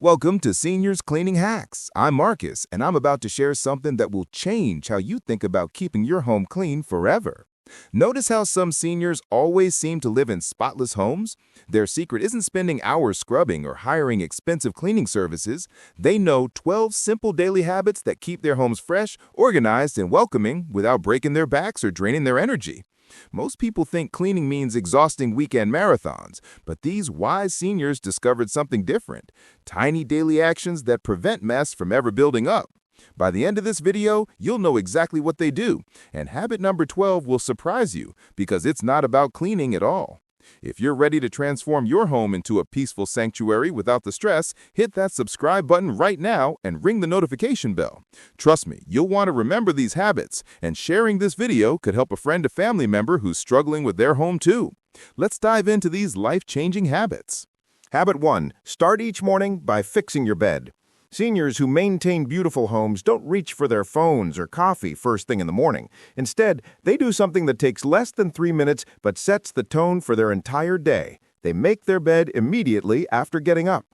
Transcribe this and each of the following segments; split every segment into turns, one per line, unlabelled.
Welcome to Seniors Cleaning Hacks. I'm Marcus, and I'm about to share something that will change how you think about keeping your home clean forever. Notice how some seniors always seem to live in spotless homes? Their secret isn't spending hours scrubbing or hiring expensive cleaning services. They know 12 simple daily habits that keep their homes fresh, organized, and welcoming without breaking their backs or draining their energy. Most people think cleaning means exhausting weekend marathons, but these wise seniors discovered something different: tiny daily actions that prevent mess from ever building up. By the end of this video, you'll know exactly what they do, and habit number 12 will surprise you because it's not about cleaning at all. If you're ready to transform your home into a peaceful sanctuary without the stress, hit that subscribe button right now and ring the notification bell. Trust me, you'll want to remember these habits, and sharing this video could help a friend or family member who's struggling with their home too. Let's dive into these life-changing habits.
Habit 1. Start each morning by fixing your bed. Seniors who maintain beautiful homes don't reach for their phones or coffee first thing in the morning. Instead, they do something that takes less than 3 minutes but sets the tone for their entire day. They make their bed immediately after getting up.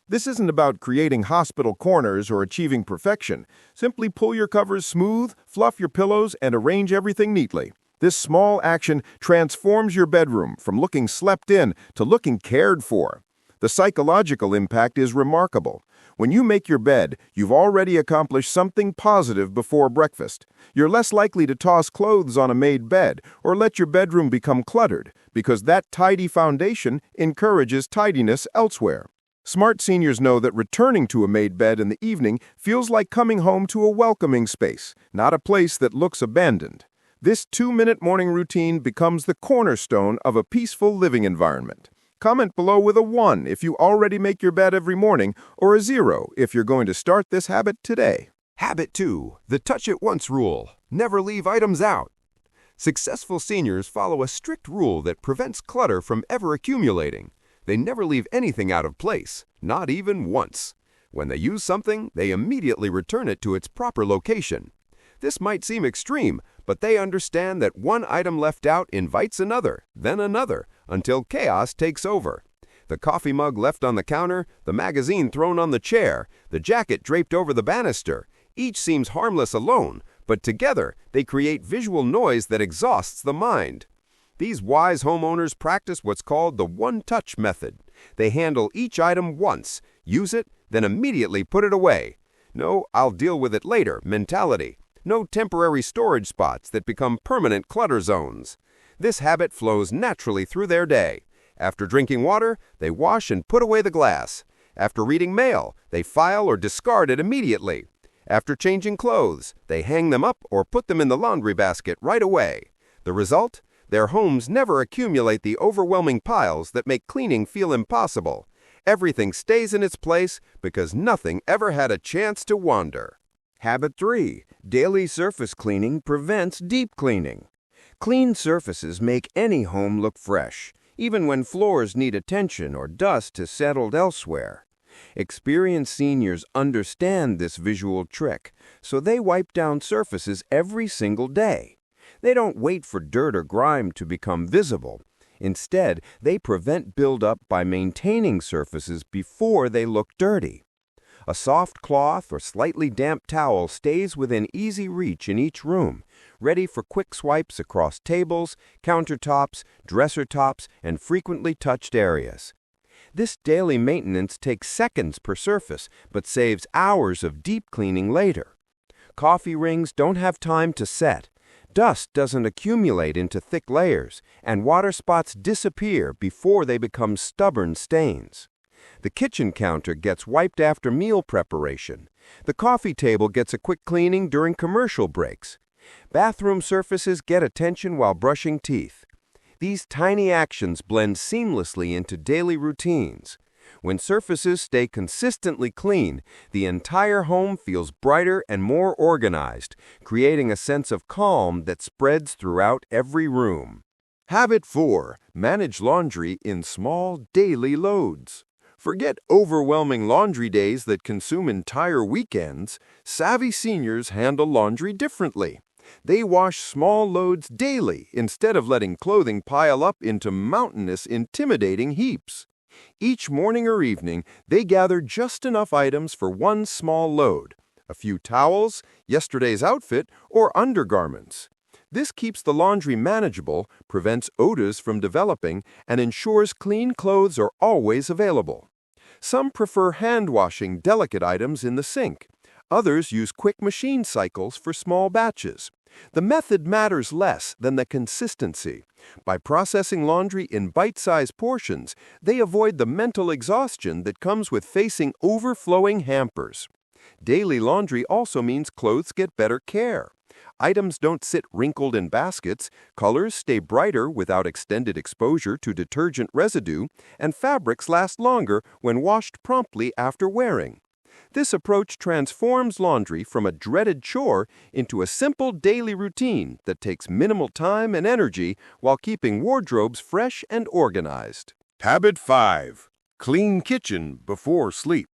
This isn't about creating hospital corners or achieving perfection. Simply pull your covers smooth, fluff your pillows, and arrange everything neatly. This small action transforms your bedroom from looking slept in to looking cared for. The psychological impact is remarkable. When you make your bed, you've already accomplished something positive before breakfast. You're less likely to toss clothes on a made bed or let your bedroom become cluttered, because that tidy foundation encourages tidiness elsewhere. Smart seniors know that returning to a made bed in the evening feels like coming home to a welcoming space, not a place that looks abandoned. This 2-minute morning routine becomes the cornerstone of a peaceful living environment. Comment below with a 1 if you already make your bed every morning, or a 0 if you're going to start this habit today.
Habit 2. The touch it once rule. Never leave items out. Successful seniors follow a strict rule that prevents clutter from ever accumulating. They never leave anything out of place, not even once. When they use something, they immediately return it to its proper location. This might seem extreme, but they understand that one item left out invites another, then another, until chaos takes over. The coffee mug left on the counter, the magazine thrown on the chair, the jacket draped over the banister. Each seems harmless alone, but together they create visual noise that exhausts the mind. These wise homeowners practice what's called the one-touch method. They handle each item once, use it, then immediately put it away. No, I'll deal with it later mentality. No temporary storage spots that become permanent clutter zones. This habit flows naturally through their day. After drinking water, they wash and put away the glass. After reading mail, they file or discard it immediately. After changing clothes, they hang them up or put them in the laundry basket right away. The result? Their homes never accumulate the overwhelming piles that make cleaning feel impossible. Everything stays in its place because nothing ever had a chance to wander.
Habit 3. Daily surface cleaning prevents deep cleaning. Clean surfaces make any home look fresh, even when floors need attention or dust has settled elsewhere. Experienced seniors understand this visual trick, so they wipe down surfaces every single day. They don't wait for dirt or grime to become visible. Instead, they prevent buildup by maintaining surfaces before they look dirty. A soft cloth or slightly damp towel stays within easy reach in each room, ready for quick swipes across tables, countertops, dresser tops, and frequently touched areas. This daily maintenance takes seconds per surface, but saves hours of deep cleaning later. Coffee rings don't have time to set. Dust doesn't accumulate into thick layers, and water spots disappear before they become stubborn stains. The kitchen counter gets wiped after meal preparation. The coffee table gets a quick cleaning during commercial breaks. Bathroom surfaces get attention while brushing teeth. These tiny actions blend seamlessly into daily routines. When surfaces stay consistently clean, the entire home feels brighter and more organized, creating a sense of calm that spreads throughout every room. Habit 4. Manage laundry in small daily loads. Forget overwhelming laundry days that consume entire weekends. Savvy seniors handle laundry differently. They wash small loads daily instead of letting clothing pile up into mountainous, intimidating heaps. Each morning or evening, they gather just enough items for one small load: a few towels, yesterday's outfit, or undergarments. This keeps the laundry manageable, prevents odors from developing, and ensures clean clothes are always available. Some prefer hand-washing delicate items in the sink. Others use quick machine cycles for small batches. The method matters less than the consistency. By processing laundry in bite-sized portions, they avoid the mental exhaustion that comes with facing overflowing hampers. Daily laundry also means clothes get better care. Items don't sit wrinkled in baskets, colors stay brighter without extended exposure to detergent residue, and fabrics last longer when washed promptly after wearing. This approach transforms laundry from a dreaded chore into a simple daily routine that takes minimal time and energy while keeping wardrobes fresh and organized.
Habit 5. Clean kitchen before sleep.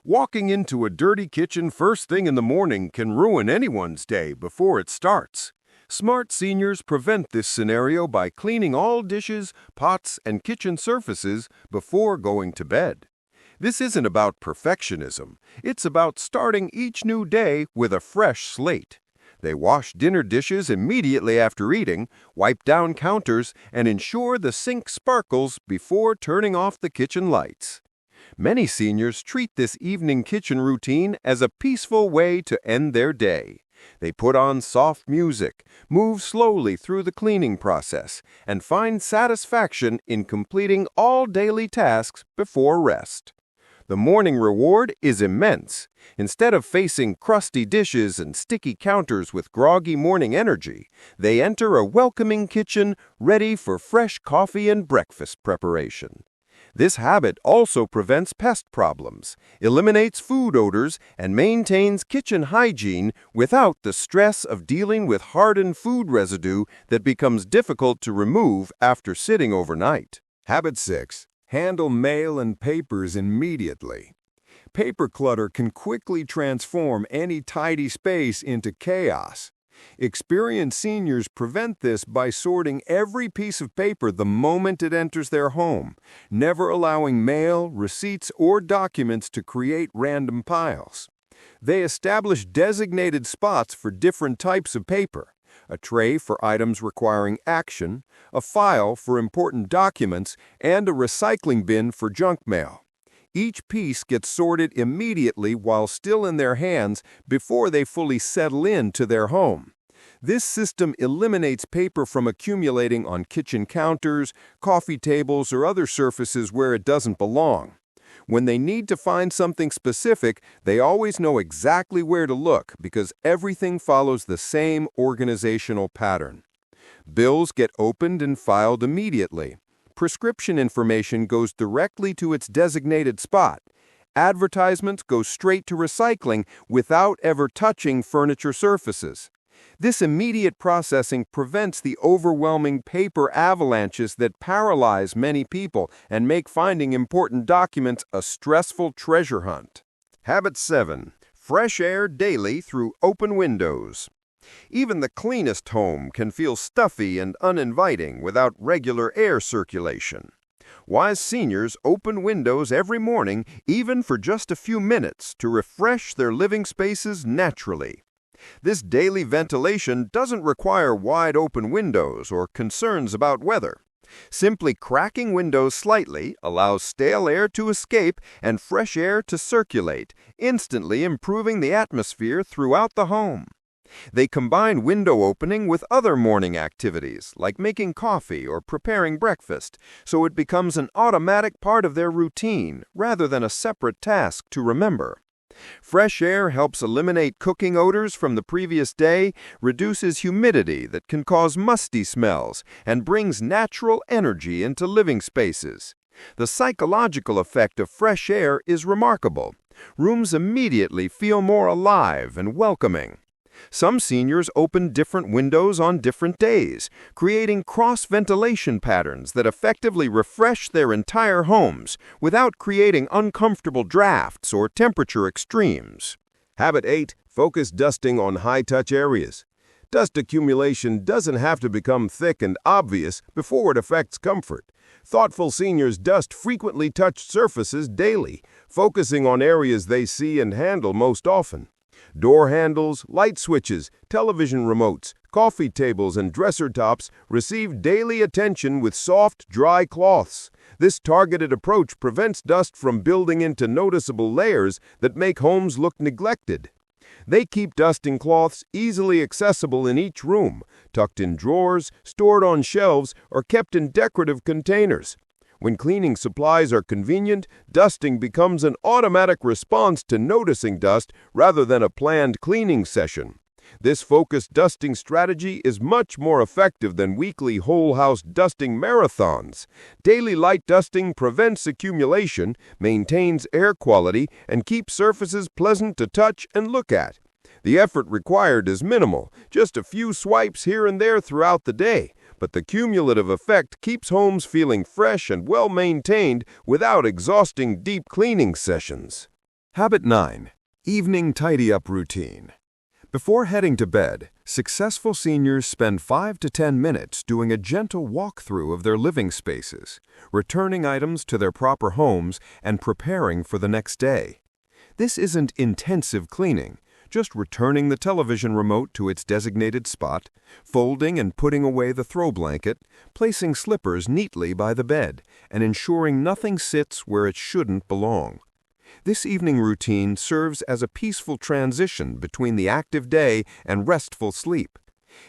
Walking into a dirty kitchen first thing in the morning can ruin anyone's day before it starts. Smart seniors prevent this scenario by cleaning all dishes, pots, and kitchen surfaces before going to bed. This isn't about perfectionism. It's about starting each new day with a fresh slate. They wash dinner dishes immediately after eating, wipe down counters, and ensure the sink sparkles before turning off the kitchen lights. Many seniors treat this evening kitchen routine as a peaceful way to end their day. They put on soft music, move slowly through the cleaning process, and find satisfaction in completing all daily tasks before rest. The morning reward is immense. Instead of facing crusty dishes and sticky counters with groggy morning energy, they enter a welcoming kitchen ready for fresh coffee and breakfast preparation. This habit also prevents pest problems, eliminates food odors, and maintains kitchen hygiene without the stress of dealing with hardened food residue that becomes difficult to remove after sitting overnight.
Habit 6. Handle mail and papers immediately. Paper clutter can quickly transform any tidy space into chaos. Experienced seniors prevent this by sorting every piece of paper the moment it enters their home, never allowing mail, receipts, or documents to create random piles. They establish designated spots for different types of paper: a tray for items requiring action, a file for important documents, and a recycling bin for junk mail. Each piece gets sorted immediately while still in their hands before they fully settle into their home. This system eliminates paper from accumulating on kitchen counters, coffee tables, or other surfaces where it doesn't belong. When they need to find something specific, they always know exactly where to look because everything follows the same organizational pattern. Bills get opened and filed immediately. Prescription information goes directly to its designated spot. Advertisements go straight to recycling without ever touching furniture surfaces. This immediate processing prevents the overwhelming paper avalanches that paralyze many people and make finding important documents a stressful treasure hunt.
Habit 7. Fresh air daily through open windows. Even the cleanest home can feel stuffy and uninviting without regular air circulation. Wise seniors open windows every morning, even for just a few minutes, to refresh their living spaces naturally. This daily ventilation doesn't require wide open windows or concerns about weather. Simply cracking windows slightly allows stale air to escape and fresh air to circulate, instantly improving the atmosphere throughout the home. They combine window opening with other morning activities, like making coffee or preparing breakfast, so it becomes an automatic part of their routine rather than a separate task to remember. Fresh air helps eliminate cooking odors from the previous day, reduces humidity that can cause musty smells, and brings natural energy into living spaces. The psychological effect of fresh air is remarkable. Rooms immediately feel more alive and welcoming. Some seniors open different windows on different days, creating cross-ventilation patterns that effectively refresh their entire homes without creating uncomfortable drafts or temperature extremes.
Habit 8. Focus dusting on high-touch areas. Dust accumulation doesn't have to become thick and obvious before it affects comfort. Thoughtful seniors dust frequently touched surfaces daily, focusing on areas they see and handle most often. Door handles, light switches, television remotes, coffee tables, and dresser tops receive daily attention with soft, dry cloths. This targeted approach prevents dust from building into noticeable layers that make homes look neglected. They keep dusting cloths easily accessible in each room, tucked in drawers, stored on shelves, or kept in decorative containers. When cleaning supplies are convenient, dusting becomes an automatic response to noticing dust rather than a planned cleaning session. This focused dusting strategy is much more effective than weekly whole house dusting marathons. Daily light dusting prevents accumulation, maintains air quality, and keeps surfaces pleasant to touch and look at. The effort required is minimal, just a few swipes here and there throughout the day, but the cumulative effect keeps homes feeling fresh and well-maintained without exhausting deep cleaning sessions.
Habit 9. Evening Tidy-Up Routine. Before heading to bed, successful seniors spend 5 to 10 minutes doing a gentle walkthrough of their living spaces, returning items to their proper homes, and preparing for the next day. This isn't intensive cleaning, just returning the television remote to its designated spot, folding and putting away the throw blanket, placing slippers neatly by the bed, and ensuring nothing sits where it shouldn't belong. This evening routine serves as a peaceful transition between the active day and restful sleep.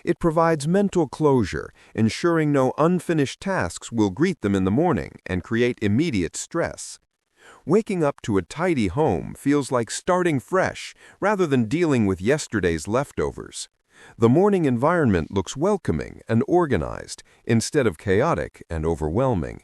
It provides mental closure, ensuring no unfinished tasks will greet them in the morning and create immediate stress. Waking up to a tidy home feels like starting fresh rather than dealing with yesterday's leftovers. The morning environment looks welcoming and organized instead of chaotic and overwhelming.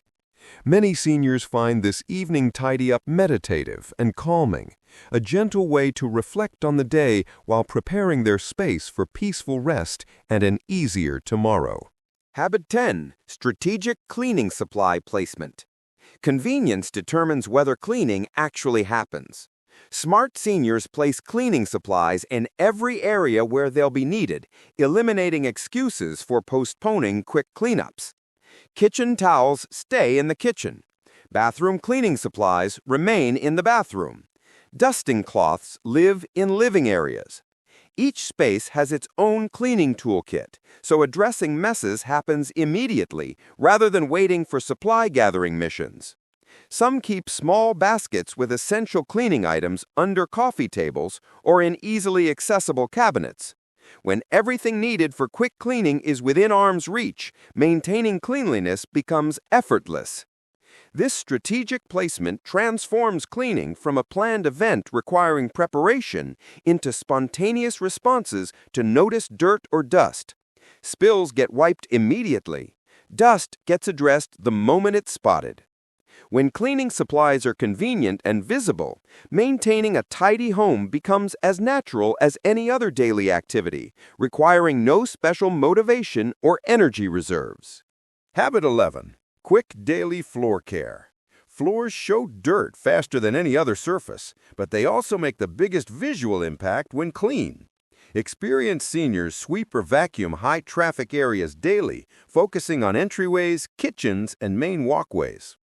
Many seniors find this evening tidy-up meditative and calming, a gentle way to reflect on the day while preparing their space for peaceful rest and an easier tomorrow.
Habit 10. Strategic cleaning supply placement. Convenience determines whether cleaning actually happens. Smart seniors place cleaning supplies in every area where they'll be needed, eliminating excuses for postponing quick cleanups. Kitchen towels stay in the kitchen. Bathroom cleaning supplies remain in the bathroom. Dusting cloths live in living areas. Each space has its own cleaning toolkit, so addressing messes happens immediately rather than waiting for supply gathering missions. Some keep small baskets with essential cleaning items under coffee tables or in easily accessible cabinets. When everything needed for quick cleaning is within arm's reach, maintaining cleanliness becomes effortless. This strategic placement transforms cleaning from a planned event requiring preparation into spontaneous responses to notice dirt or dust. Spills get wiped immediately. Dust gets addressed the moment it's spotted. When cleaning supplies are convenient and visible, maintaining a tidy home becomes as natural as any other daily activity, requiring no special motivation or energy reserves.
Habit 11. Quick daily floor care. Floors show dirt faster than any other surface, but they also make the biggest visual impact when clean. Experienced seniors sweep or vacuum high-traffic areas daily, focusing on entryways, kitchens, and main walkways.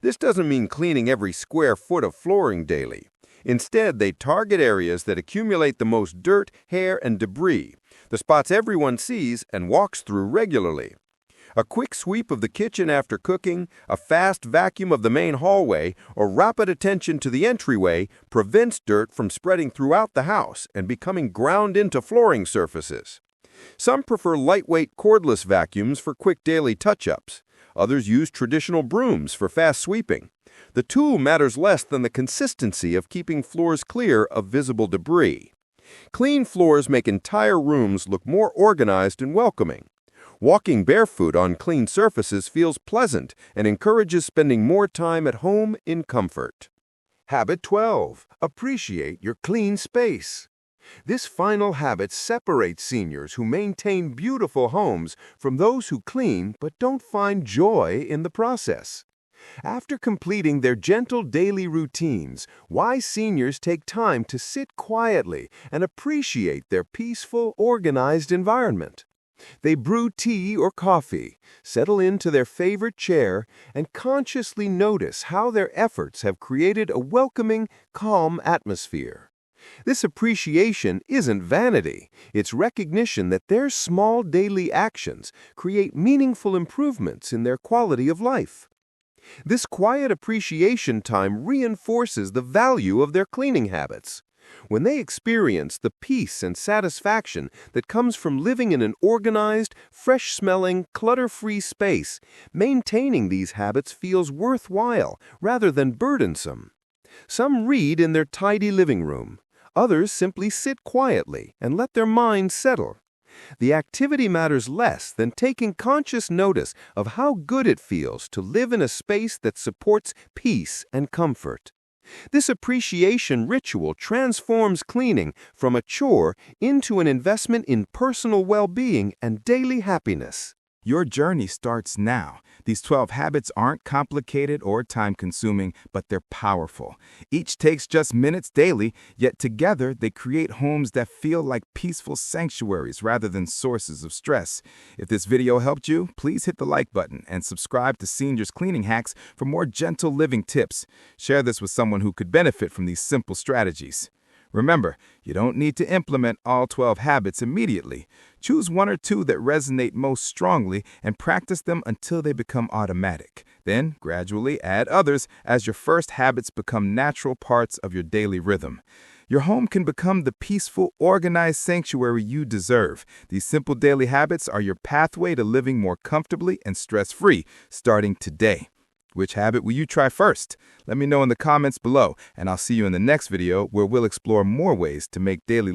This doesn't mean cleaning every square foot of flooring daily. Instead, they target areas that accumulate the most dirt, hair, and debris, the spots everyone sees and walks through regularly. A quick sweep of the kitchen after cooking, a fast vacuum of the main hallway, or rapid attention to the entryway prevents dirt from spreading throughout the house and becoming ground into flooring surfaces. Some prefer lightweight cordless vacuums for quick daily touch-ups. Others use traditional brooms for fast sweeping. The tool matters less than the consistency of keeping floors clear of visible debris. Clean floors make entire rooms look more organized and welcoming. Walking barefoot on clean surfaces feels pleasant and encourages spending more time at home in comfort. Habit 12. Appreciate your clean space. This final habit separates seniors who maintain beautiful homes from those who clean but don't find joy in the process.
After completing their gentle daily routines, wise seniors take time to sit quietly and appreciate their peaceful, organized environment. They brew tea or coffee, settle into their favorite chair, and consciously notice how their efforts have created a welcoming, calm atmosphere. This appreciation isn't vanity, it's recognition that their small daily actions create meaningful improvements in their quality of life. This quiet appreciation time reinforces the value of their cleaning habits. When they experience the peace and satisfaction that comes from living in an organized, fresh-smelling, clutter-free space, maintaining these habits feels worthwhile rather than burdensome. Some read in their tidy living room. Others simply sit quietly and let their minds settle. The activity matters less than taking conscious notice of how good it feels to live in a space that supports peace and comfort. This appreciation ritual transforms cleaning from a chore into an investment in personal well-being and daily happiness.
Your journey starts now. These 12 habits aren't complicated or time-consuming, but they're powerful. Each takes just minutes daily, yet together they create homes that feel like peaceful sanctuaries rather than sources of stress. If this video helped you, please hit the like button and subscribe to Seniors Cleaning Hacks for more gentle living tips. Share this with someone who could benefit from these simple strategies. Remember, you don't need to implement all 12 habits immediately. Choose one or two that resonate most strongly and practice them until they become automatic. Then, gradually add others as your first habits become natural parts of your daily rhythm. Your home can become the peaceful, organized sanctuary you deserve. These simple daily habits are your pathway to living more comfortably and stress-free, starting today. Which habit will you try first? Let me know in the comments below, and I'll see you in the next video where we'll explore more ways to make daily